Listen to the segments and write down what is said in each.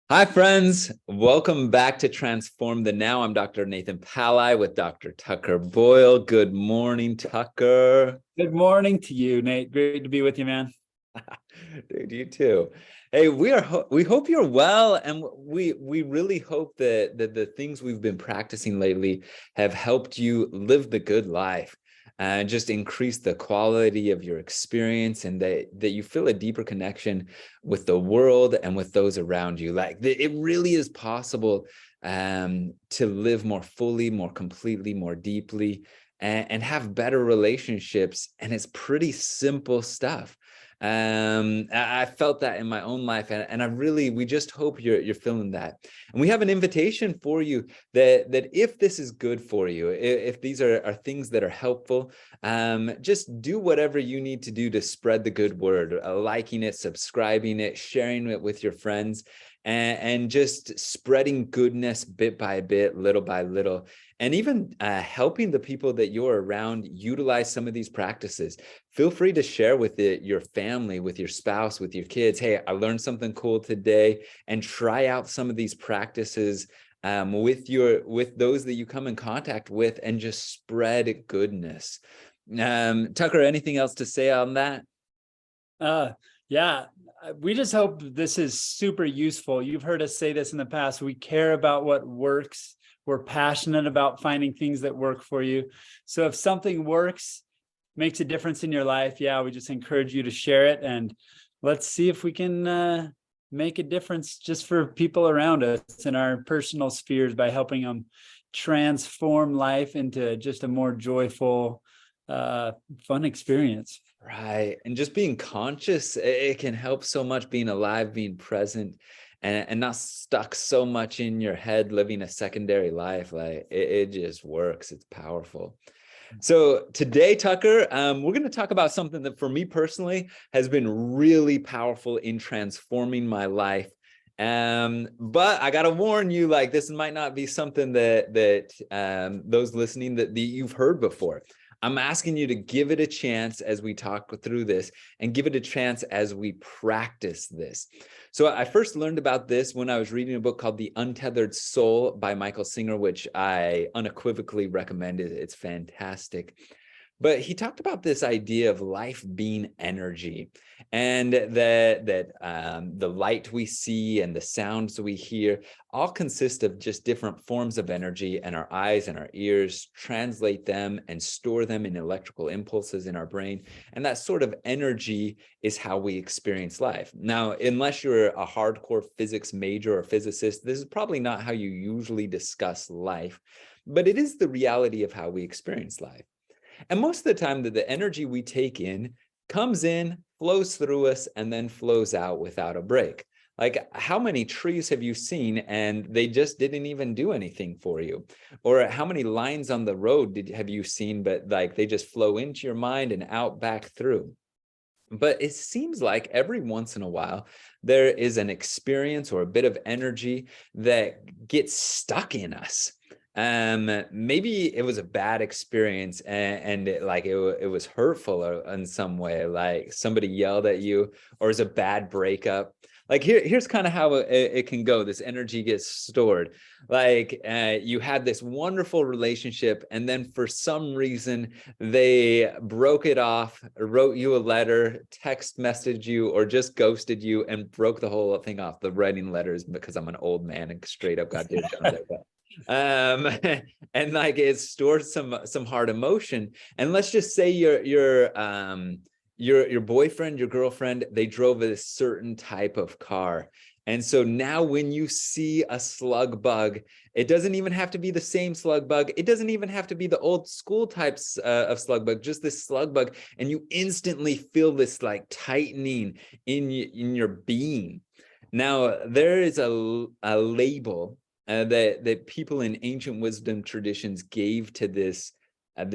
Hi, friends. Welcome back to Transform the Now. I'm Dr. Nathan Pallai with Dr. Tucker Boyle. Good morning, Tucker. Good morning to you, Nate. Great to be with you, man. Dude, you too. Hey, we hope you're well, and we really hope that the things we've been practicing lately have helped you live the good life and just increase the quality of your experience, and that you feel a deeper connection with the world and with those around you. Like it really is possible to live more fully, more completely, more deeply, and have better relationships. And it's pretty simple stuff. I felt that in my own life, and we just hope you're feeling that. And we have an invitation for you that if this is good for you, if these are things that are helpful, just do whatever you need to do to spread the good word, liking it, subscribing it, sharing it with your friends, and just spreading goodness bit by bit, little by little, and even helping the people that you're around utilize some of these practices. Feel free to share with your family, with your spouse, with your kids. Hey, I learned something cool today, and try out some of these practices with those that you come in contact with, and just spread goodness. Tucker, anything else to say on that? Yeah, we just hope this is super useful. You've heard us say this in the past. We care about what works. We're passionate about finding things that work for you. So if something works, makes a difference in your life, yeah, we just encourage you to share it, and let's see if we can make a difference just for people around us in our personal spheres by helping them transform life into just a more joyful, fun experience. Right. And just being conscious, it can help so much, being alive, being present, and not stuck so much in your head, living a secondary life. Like it just works. It's powerful. So today, Tucker, we're going to talk about something that for me personally has been really powerful in transforming my life. But I got to warn you, like, this might not be something that those listening that you've heard before. I'm asking you to give it a chance as we talk through this, and give it a chance as we practice this. So I first learned about this when I was reading a book called The Untethered Soul by Michael Singer, which I unequivocally recommend. It's fantastic. But he talked about this idea of life being energy, and that the light we see and the sounds we hear all consist of just different forms of energy, and our eyes and our ears translate them and store them in electrical impulses in our brain. And that sort of energy is how we experience life. Now, unless you're a hardcore physics major or physicist, this is probably not how you usually discuss life, but it is the reality of how we experience life. And most of the time, the energy we take in comes in, flows through us, and then flows out without a break. Like, how many trees have you seen and they just didn't even do anything for you? Or how many lines on the road have you seen, but like they just flow into your mind and out back through? But it seems like every once in a while, there is an experience or a bit of energy that gets stuck in us. Maybe it was a bad experience, and it was hurtful or in some way, like somebody yelled at you, or is a bad breakup. Like here's kind of how it can go. This energy gets stored. Like you had this wonderful relationship, and then for some reason they broke it off, wrote you a letter, text messaged you, or just ghosted you and broke the whole thing off. The writing letters, because I'm an old man and straight up got ditched on there. And like it stored some hard emotion. And let's just say your boyfriend, your girlfriend, they drove a certain type of car. And so now when you see a slug bug, it doesn't even have to be the same slug bug. It doesn't even have to be the old school types of slug bug, just this slug bug. And you instantly feel this like tightening in your being. Now, there is a label that people in ancient wisdom traditions gave to this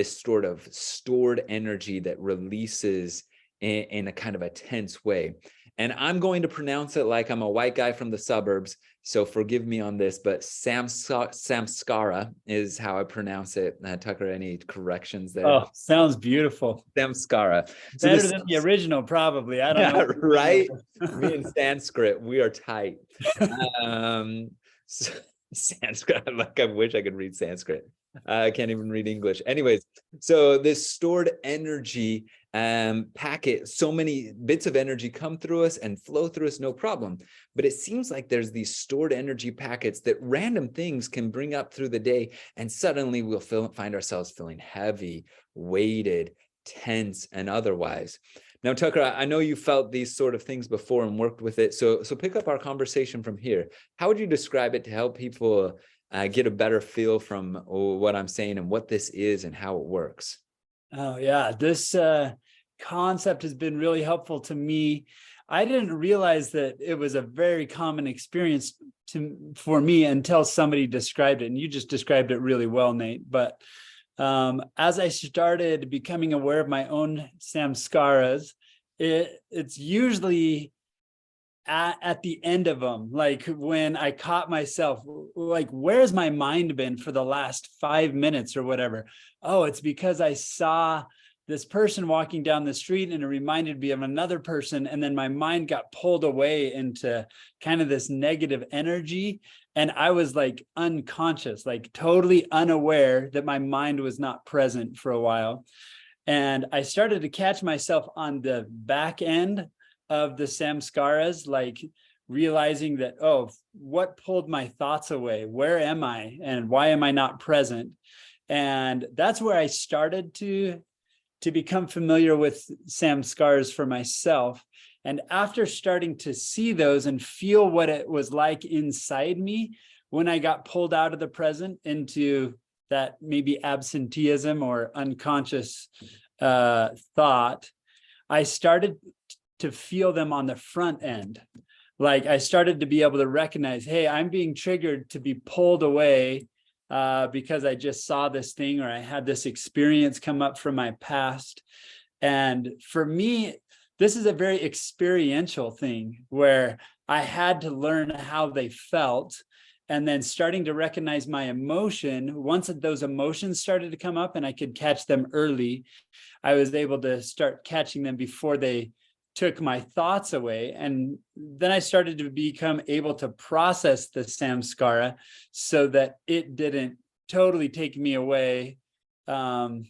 sort of stored energy that releases in a kind of a tense way. And I'm going to pronounce it like I'm a white guy from the suburbs, so forgive me on this, but Samskara is how I pronounce it. Tucker, any corrections there? Oh, sounds beautiful. Samskara. So Better this, than the original, probably. I don't yeah, know. right? Me and Sanskrit, we are tight. So, Sanskrit, like I wish I could read Sanskrit. I can't even read English. Anyways, so this stored energy packet, so many bits of energy come through us and flow through us, no problem. But it seems like there's these stored energy packets that random things can bring up through the day, and suddenly we'll find ourselves feeling heavy, weighted, tense, and otherwise. Now, Tucker, I know you felt these sort of things before and worked with it. So pick up our conversation from here. How would you describe it to help people get a better feel from what I'm saying and what this is and how it works? Oh, yeah. This concept has been really helpful to me. I didn't realize that it was a very common experience for me until somebody described it. And you just described it really well, Nate. But as I started becoming aware of my own samskaras, it's usually at the end of them, like when I caught myself, like, where's my mind been for the last 5 minutes or whatever? Oh, it's because I saw this person walking down the street and it reminded me of another person. And then my mind got pulled away into kind of this negative energy. And I was like unconscious, like totally unaware that my mind was not present for a while. And I started to catch myself on the back end of the samskaras, like realizing that, oh, what pulled my thoughts away? Where am I? And why am I not present? And that's where I started to become familiar with samskaras for myself. And after starting to see those and feel what it was like inside me, when I got pulled out of the present into that maybe absenteeism or unconscious thought, I started to feel them on the front end. Like I started to be able to recognize, hey, I'm being triggered to be pulled away because I just saw this thing or I had this experience come up from my past. And for me, this is a very experiential thing where I had to learn how they felt. And then starting to recognize my emotion, once those emotions started to come up and I could catch them early, I was able to start catching them before they took my thoughts away. And then I started to become able to process the samskara so that it didn't totally take me away. And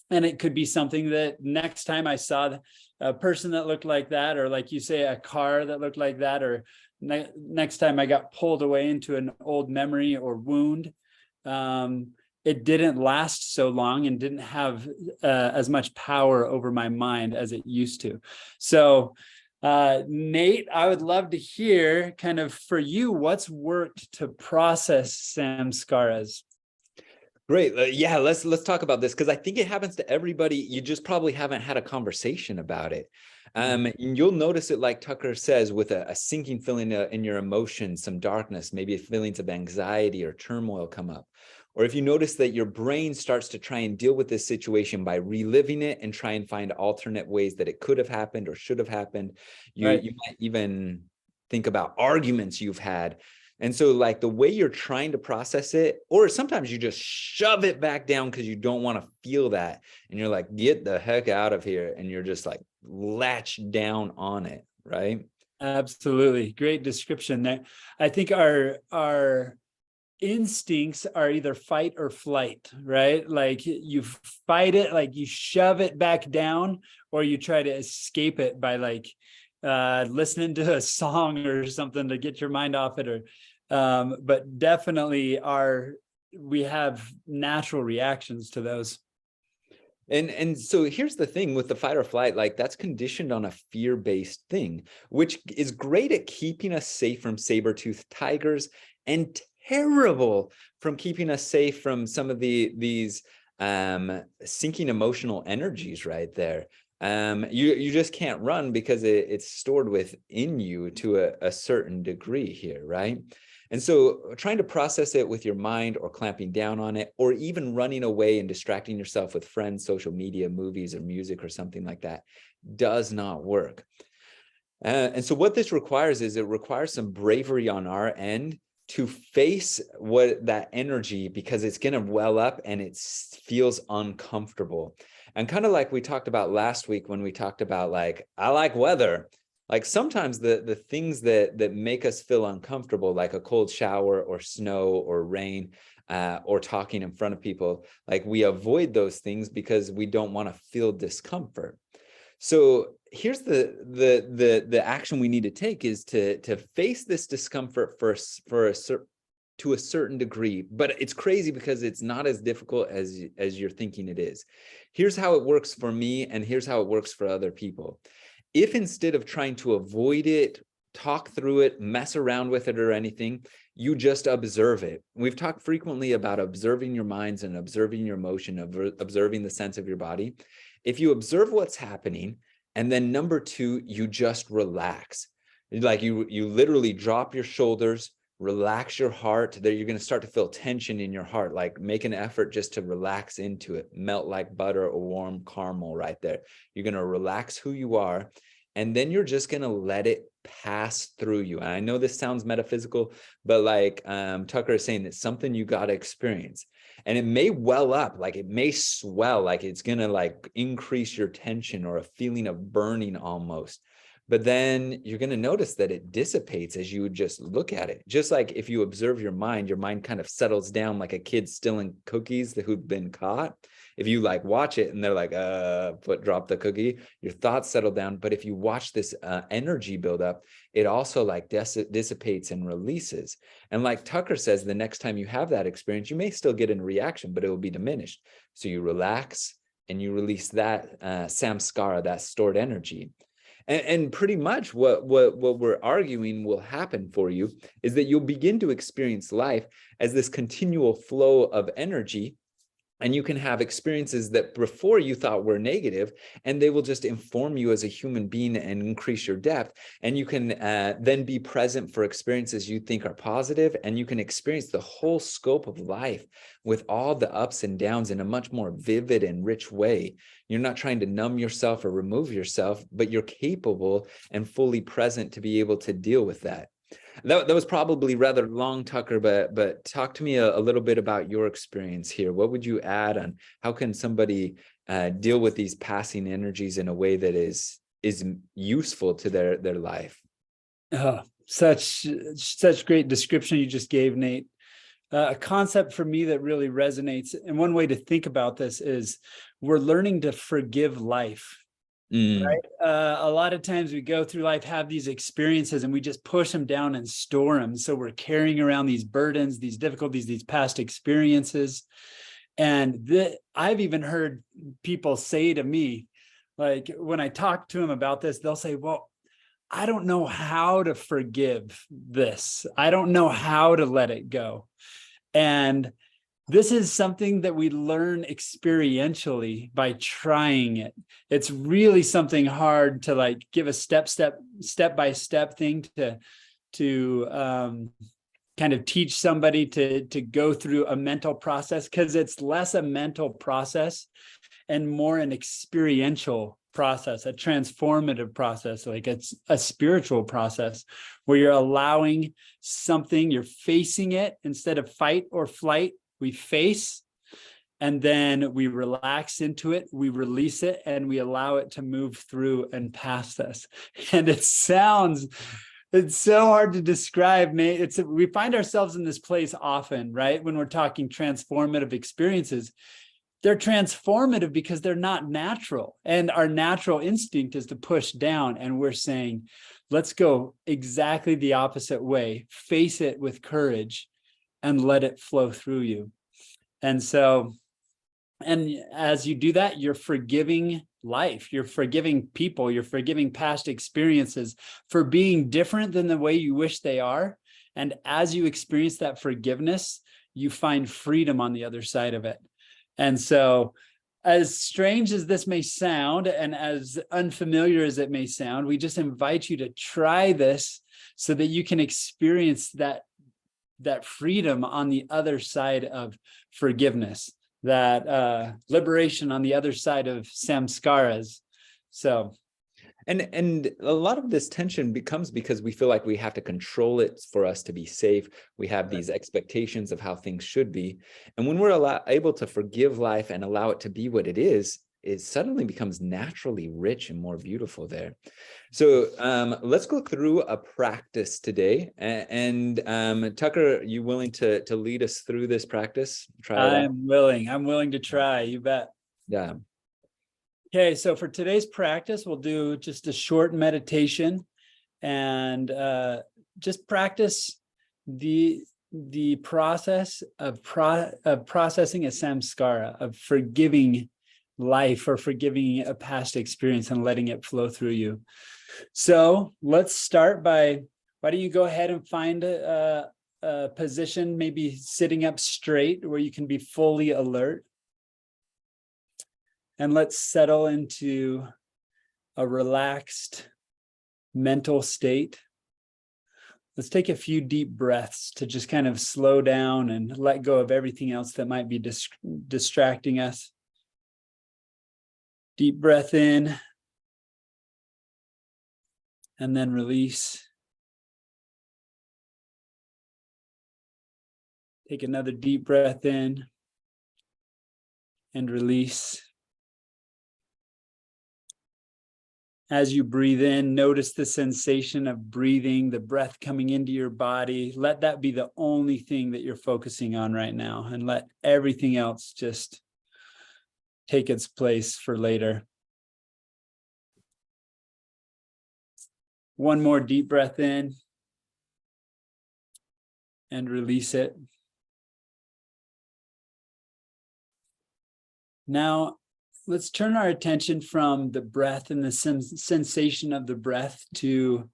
it could be something that next time I saw a person that looked like that, or like you say, a car that looked like that, or next time I got pulled away into an old memory or wound, it didn't last so long and didn't have as much power over my mind as it used to. So, Nate, I would love to hear kind of for you, what's worked to process samskaras? Great. Yeah, let's talk about this because I think it happens to everybody. You just probably haven't had a conversation about it. And you'll notice it, like Tucker says, with a sinking feeling in your emotions, some darkness, maybe feelings of anxiety or turmoil come up. Or if you notice that your brain starts to try and deal with this situation by reliving it and try and find alternate ways that it could have happened or should have happened, you might even think about arguments you've had. And so like the way you're trying to process it, or sometimes you just shove it back down because you don't want to feel that. And you're like, get the heck out of here. And you're just like latched down on it, right? Absolutely. Great description there. I think our instincts are either fight or flight, right? Like you fight it, like you shove it back down, or you try to escape it by like listening to a song or something to get your mind off it. Or but definitely we have natural reactions to those. And so here's the thing with the fight or flight, like that's conditioned on a fear-based thing, which is great at keeping us safe from saber-toothed tigers and terrible from keeping us safe from some of these sinking emotional energies right there. You just can't run because it's stored within you to a certain degree here, right? And so trying to process it with your mind or clamping down on it, or even running away and distracting yourself with friends, social media, movies, or music or something like that does not work. And so what this requires is it requires some bravery on our end to face what that energy, because it's going to well up and it feels uncomfortable. And kind of like we talked about last week when we talked about like, I like weather. Like sometimes the things that make us feel uncomfortable, like a cold shower or snow or rain, or talking in front of people, like we avoid those things because we don't want to feel discomfort. So here's the action we need to take is to face this discomfort to a certain degree, but it's crazy because it's not as difficult as you're thinking it is. Here's how it works for me, and here's how it works for other people. If instead of trying to avoid it, talk through it, mess around with it or anything, you just observe it. We've talked frequently about observing your minds and observing your emotion, observing the sense of your body. If you observe what's happening, and then number two, you just relax. Like you literally drop your shoulders, relax your heart. There you're going to start to feel tension in your heart. Like make an effort just to relax into it, melt like butter or warm caramel right there. You're going to relax who you are, and then you're just going to let it pass through you. And I know this sounds metaphysical, but like Tucker is saying, it's something you got to experience. And it may well up, like it may swell, like it's going to like increase your tension or a feeling of burning almost. But then you're going to notice that it dissipates as you would just look at it. Just like if you observe your mind kind of settles down like a kid stealing cookies who've been caught. If you like watch it and they're like, drop the cookie, your thoughts settle down. But if you watch this energy build up, it also like dissipates and releases. And like Tucker says, the next time you have that experience, you may still get a reaction, but it will be diminished. So you relax and you release that samskara, that stored energy. And pretty much what we're arguing will happen for you is that you'll begin to experience life as this continual flow of energy. And you can have experiences that before you thought were negative, and they will just inform you as a human being and increase your depth. And you can then be present for experiences you think are positive, and you can experience the whole scope of life with all the ups and downs in a much more vivid and rich way. You're not trying to numb yourself or remove yourself, but you're capable and fully present to be able to deal with that. That was probably rather long, Tucker, but talk to me a little bit about your experience here. What would you add on how can somebody deal with these passing energies in a way that is useful to their life? Oh, such great description you just gave, Nate. A concept for me that really resonates, and one way to think about this is we're learning to forgive life. Right. A lot of times we go through life, have these experiences, and we just push them down and store them. So we're carrying around these burdens, these difficulties, these past experiences. And I've even heard people say to me, like when I talk to them about this, they'll say, well, I don't know how to forgive this. I don't know how to let it go. And this is something that we learn experientially by trying it. It's really something hard to like give a step by step thing to kind of teach somebody to go through a mental process, because it's less a mental process and more an experiential process, a transformative process. Like it's a spiritual process where you're allowing something, you're facing it instead of fight or flight. We face, and then we relax into it, we release it, and we allow it to move through and past us. And it's so hard to describe, Nate. We find ourselves in this place often, right? When we're talking transformative experiences, they're transformative because they're not natural. And our natural instinct is to push down. And we're saying, let's go exactly the opposite way, face it with courage, and let it flow through you. And so, and as you do that, you're forgiving life, you're forgiving people, you're forgiving past experiences for being different than the way you wish they are. And as you experience that forgiveness, you find freedom on the other side of it. And so, as strange as this may sound, and as unfamiliar as it may sound, we just invite you to try this so that you can experience that freedom on the other side of forgiveness, that liberation on the other side of samskaras. So And a lot of this tension becomes because we feel like we have to control it for us to be safe. We have these expectations of how things should be. And when we're able to forgive life and allow it to be what it suddenly becomes naturally rich and more beautiful there. So let's go through a practice today. And Tucker, are you willing to lead us through this practice? Try it out. I'm willing to try, you bet. Yeah. Okay, so for today's practice, we'll do just a short meditation and just practice the process of processing a samskara, of forgiving life or forgiving a past experience and letting it flow through you. So let's start by, why don't you go ahead and find a position, maybe sitting up straight where you can be fully alert. And let's settle into a relaxed mental state. Let's take a few deep breaths to just kind of slow down and let go of everything else that might be distracting us. Deep breath in, and then release. Take another deep breath in and release. As you breathe in, notice the sensation of breathing, the breath coming into your body. Let that be the only thing that you're focusing on right now, and let everything else just take its place for later. One more deep breath in and release it. Now, let's turn our attention from the breath and the sensation of the breath to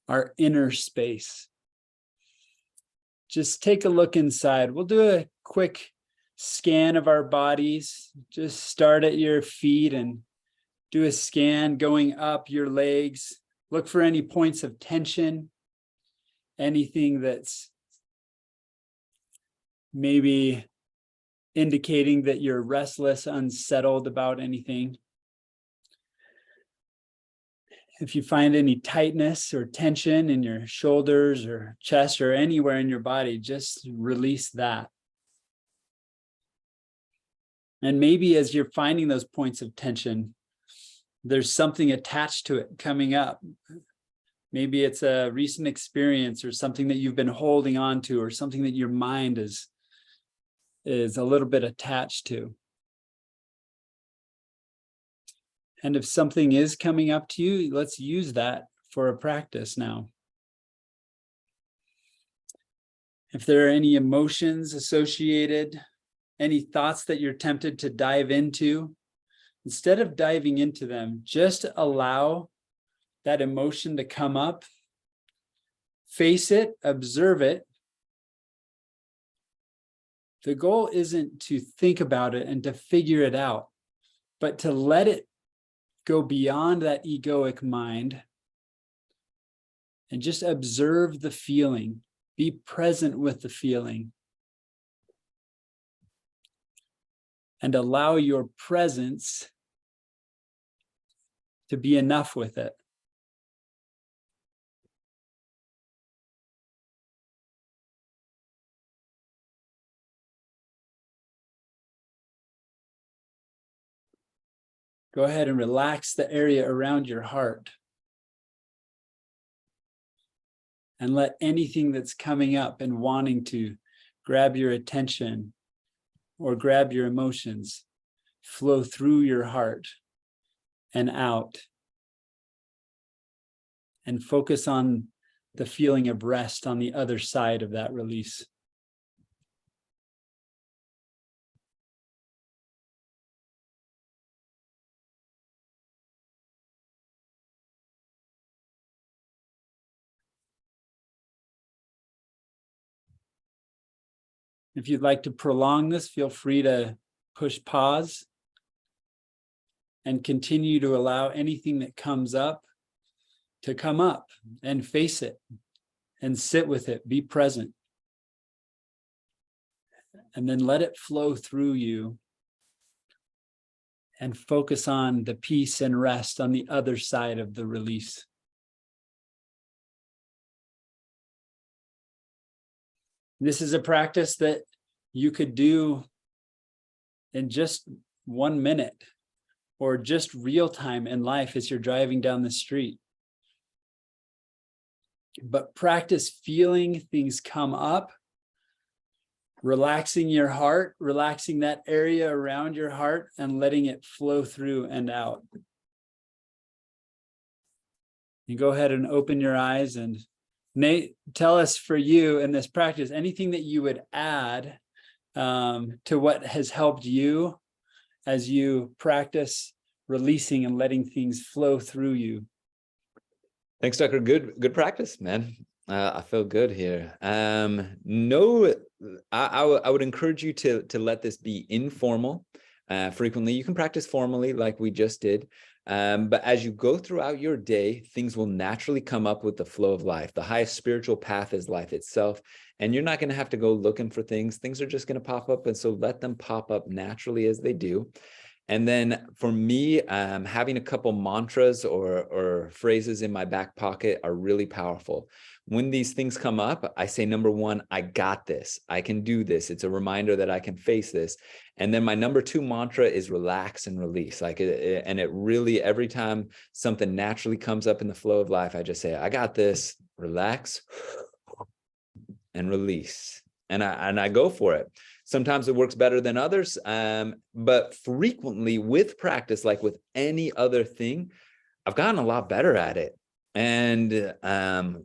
our inner space. Just take a look inside. We'll do a quick scan of our bodies. Just start at your feet and do a scan going up your legs. Look for any points of tension, anything that's maybe indicating that you're restless, unsettled about anything. If you find any tightness or tension in your shoulders or chest or anywhere in your body, just release that. And maybe as you're finding those points of tension, there's something attached to it coming up. Maybe it's a recent experience or something that you've been holding on to, or something that your mind is a little bit attached to. And if something is coming up to you, let's use that for a practice now. If there are any emotions associated, any thoughts that you're tempted to dive into, instead of diving into them, just allow that emotion to come up, face it, observe it. The goal isn't to think about it and to figure it out, but to let it go beyond that egoic mind and just observe the feeling. Be present with the feeling. And allow your presence to be enough with it. Go ahead and relax the area around your heart. And let anything that's coming up and wanting to grab your attention or grab your emotions flow through your heart and out. And focus on the feeling of rest on the other side of that release. If you'd like to prolong this, feel free to push pause and continue to allow anything that comes up to come up, and face it and sit with it, be present. And then let it flow through you and focus on the peace and rest on the other side of the release. This is a practice that you could do in just 1 minute or just real time in life as you're driving down the street. But practice feeling things come up, relaxing your heart, relaxing that area around your heart, and letting it flow through and out. You go ahead and open your eyes, and Nate, tell us, for you in this practice, anything that you would add to what has helped you as you practice releasing and letting things flow through you. Thanks, Tucker. Good practice, man. I feel good here. No, I would encourage you to let this be informal. Frequently, you can practice formally like we just did. But as you go throughout your day, things will naturally come up with the flow of life. The highest spiritual path is life itself. And you're not going to have to go looking for things. Things are just going to pop up. And so let them pop up naturally as they do. And then for me, having a couple mantras or phrases in my back pocket are really powerful. When these things come up, I say, number one, I got this. I can do this. It's a reminder that I can face this. And then my number two mantra is relax and release. And it really, every time something naturally comes up in the flow of life, I just say, I got this, relax and release. And I go for it. Sometimes it works better than others, but frequently with practice, like with any other thing, I've gotten a lot better at it. And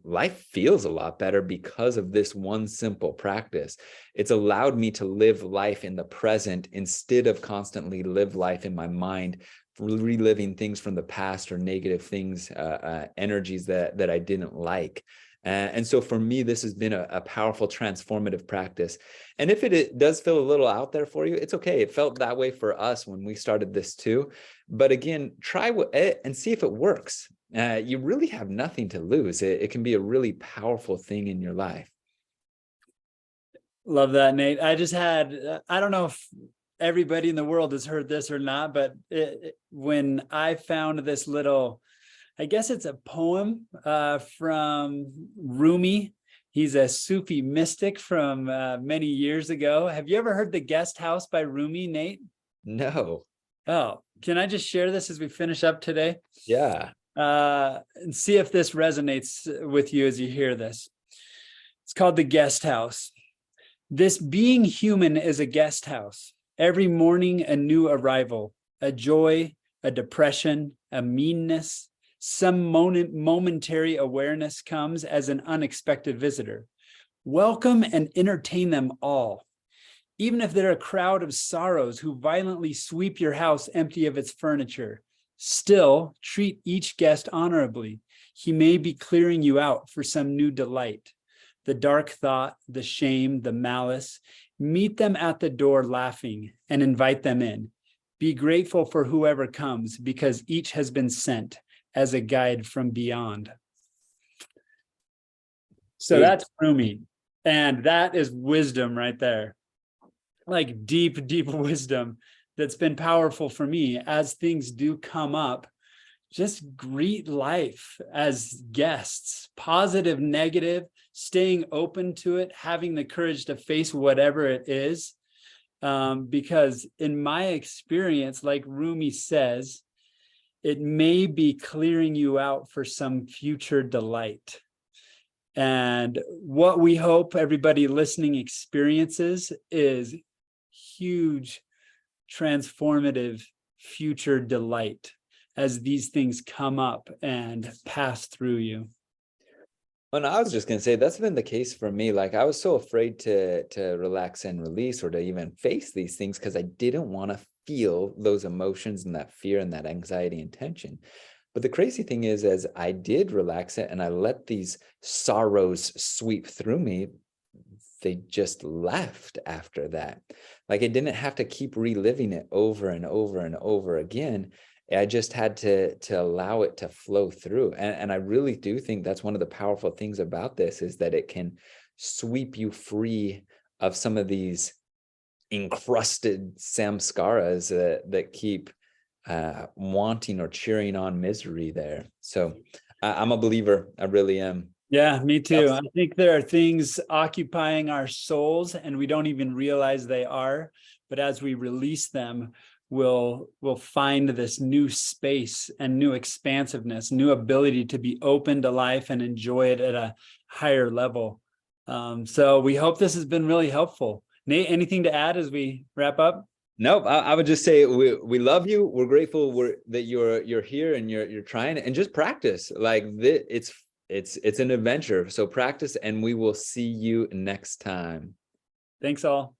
life feels a lot better because of this one simple practice. It's allowed me to live life in the present instead of constantly live life in my mind, reliving things from the past or negative things, energies that I didn't like. And so for me, this has been a powerful transformative practice. And if it does feel a little out there for you, it's okay. It felt that way for us when we started this too. But again, try it and see if it works. You really have nothing to lose. It can be a really powerful thing in your life. Love that, Nate. I just had, I don't know if everybody in the world has heard this or not, but when I found this little, I guess it's a poem from Rumi. He's a Sufi mystic from many years ago. Have you ever heard The Guest House by Rumi, Nate? No. Oh, can I just share this as we finish up today? Yeah. And see if this resonates with you as you hear this. It's called The Guest House. This being human is a guest house. Every morning, a new arrival, a joy, a depression, a meanness. Some momentary awareness comes as an unexpected visitor. Welcome and entertain them all. Even if they're a crowd of sorrows who violently sweep your house empty of its furniture, still treat each guest honorably. He may be clearing you out for some new delight. The dark thought, the shame, the malice, meet them at the door laughing and invite them in. Be grateful for whoever comes because each has been sent as a guide from beyond. So that's Rumi. And that is wisdom right there. Like deep, deep wisdom that's been powerful for me as things do come up. Just greet life as guests, positive, negative, staying open to it, having the courage to face whatever it is. Because in my experience, like Rumi says, it may be clearing you out for some future delight. And what we hope everybody listening experiences is huge, transformative future delight as these things come up and pass through you. Well, I was just going to say that's been the case for me. Like I was so afraid to relax and release or to even face these things because I didn't want to feel those emotions and that fear and that anxiety and tension. But the crazy thing is, as I did relax it and I let these sorrows sweep through me, they just left after that. Like I didn't have to keep reliving it over and over and over again. I just had to allow it to flow through. And I really do think that's one of the powerful things about this is that it can sweep you free of some of these encrusted samskaras that keep wanting or cheering on misery there. So I'm a believer. I really am. Yeah, me too. I think there are things occupying our souls and we don't even realize they are. But as we release them, we'll find this new space and new expansiveness, new ability to be open to life and enjoy it at a higher level. So we hope this has been really helpful. Nate, anything to add as we wrap up? Nope. I would just say we love you. We're grateful that you're here and you're trying, and just practice. Like this, it's an adventure. So practice, and we will see you next time. Thanks all.